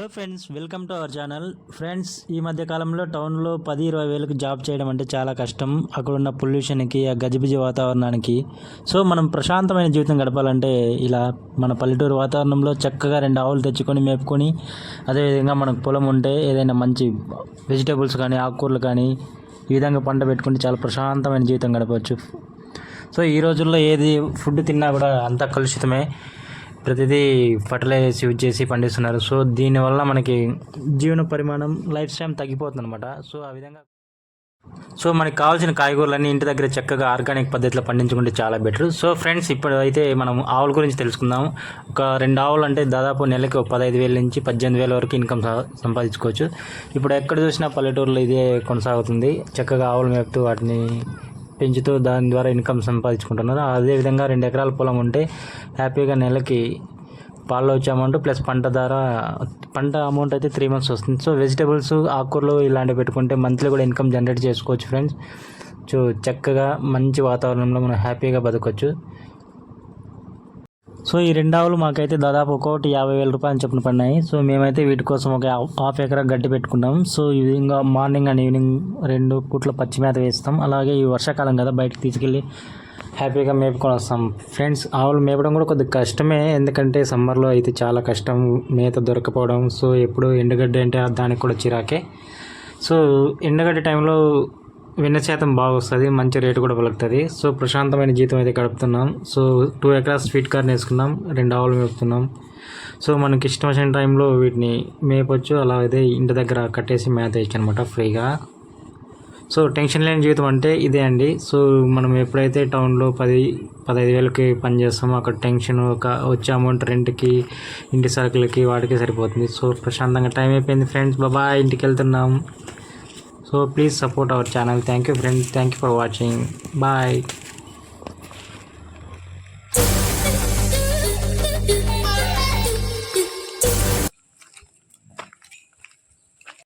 Hello friends, welcome to our channel. Friends, ఈ మధ్య కాలంలో టౌన్లో 10-20 వేలకు జాబ్ చేయడం అంటే చాలా కష్టం. అక్కడున్న పొల్యూషన్కి, ఆ గజిబిజి వాతావరణానికి. సో మనం ప్రశాంతమైన జీవితం గడపాలంటే ఇలా మన పల్లెటూరు వాతావరణంలో చక్కగా 2 ఆవులు తెచ్చుకొని మేపుకొని, అదేవిధంగా మనకు పొలం ఉంటే ఏదైనా మంచి వెజిటేబుల్స్ కానీ, ఆకుకూరలు కానీ ఈ విధంగా పంట పెట్టుకుంటే చాలా ప్రశాంతమైన జీవితం గడపవచ్చు. సో ఈ రోజుల్లో ఏది ఫుడ్ తిన్నా కూడా అంతా కలుషితమే. ప్రతిదీ ఫర్టిలైజర్స్ యూజ్ చేసి పండిస్తున్నారు. సో దీనివల్ల మనకి జీవన పరిమాణం, లైఫ్ స్టైల్ తగ్గిపోతుంది అనమాట. సో ఆ విధంగా మనకి కావాల్సిన కాయగూరలన్నీ ఇంటి దగ్గర చక్కగా ఆర్గానిక్ పద్ధతిలో పండించుకుంటే చాలా బెటర్. సో ఫ్రెండ్స్, ఇప్పుడు అయితే మనం ఆవుల గురించి తెలుసుకుందాం. ఒక 2 ఆవులు అంటే దాదాపు నెలకి 15,000 నుంచి 18,000 వరకు ఇన్కమ్ సంపాదించుకోవచ్చు. ఇప్పుడు ఎక్కడ చూసినా పల్లెటూరులో ఇదే కొనసాగుతుంది. చక్కగా ఆవులు మేపుతూ వాటిని పెంచుతూ దాని ద్వారా ఇన్కమ్ సంపాదించుకుంటున్నారు. అదేవిధంగా 2 ఎకరాల పొలం ఉంటే హ్యాపీగా నెలకి పాల్లో వచ్చే అమౌంట్ ప్లస్ పంట అమౌంట్ అయితే 3 months వస్తుంది. సో వెజిటేబుల్స్, ఆకుకూరలు ఇలాంటివి పెట్టుకుంటే మంత్లీ కూడా ఇన్కమ్ జనరేట్ చేసుకోవచ్చు ఫ్రెండ్స్. సో చక్కగా మంచి వాతావరణంలో మనం హ్యాపీగా బతకొచ్చు. సో ఈ 2 ఆవులు మాకైతే దాదాపు ఒక్కొక్కటి 50,000 రూపాయలు చొప్పున పడినాయి. సో మేమైతే వీటి కోసం ఒక ½ ఎకరా గడ్డి పెట్టుకున్నాం. సో ఈ విధంగా మార్నింగ్ అండ్ ఈవినింగ్ 2 పూట్ల పచ్చి మేత వేస్తాం. అలాగే ఈ వర్షాకాలం కదా, బయటకు తీసుకెళ్ళి హ్యాపీగా మేపుకొని వస్తాం. ఫ్రెండ్స్, ఆవులు మేపడం కూడా కొద్దిగా కష్టమే, ఎందుకంటే సమ్మర్లో అయితే చాలా కష్టం, మేత దొరకపోవడం. సో ఎప్పుడు ఎండుగడ్డి అంటే దానికి కూడా చిరాకే. సో ఎండుగడ్డి టైంలో వెన్న శాతం బాగా వస్తుంది, మంచి రేటు కూడా పలుకుతుంది. సో ప్రశాంతమైన జీవితం అయితే గడుపుతున్నాం. సో 2 ఎకరాస్ స్వీట్ కార్న్ వేసుకున్నాం, 2 ఆవులు మేపుతున్నాం. సో మనకి ఇష్టం వచ్చిన టైంలో వీటిని మేపొచ్చు. అలా అయితే ఇంటి దగ్గర కట్టేసి మేత వేయచ్చు అనమాట ఫ్రీగా. సో టెన్షన్ లేని జీవితం అంటే ఇదే అండి. సో మనం ఎప్పుడైతే టౌన్లో 10-15 వేలకి పని చేస్తామో అక్కడ టెన్షన్, వచ్చే అమౌంట్ రెంట్కి, ఇంటి సరుకులకి వాటికి సరిపోతుంది. సో ప్రశాంతంగా టైం అయిపోయింది ఫ్రెండ్స్, బాబాయ్, ఇంటికి వెళ్తున్నాం. So please support our channel. Thank you friends. Thank you for watching. Bye.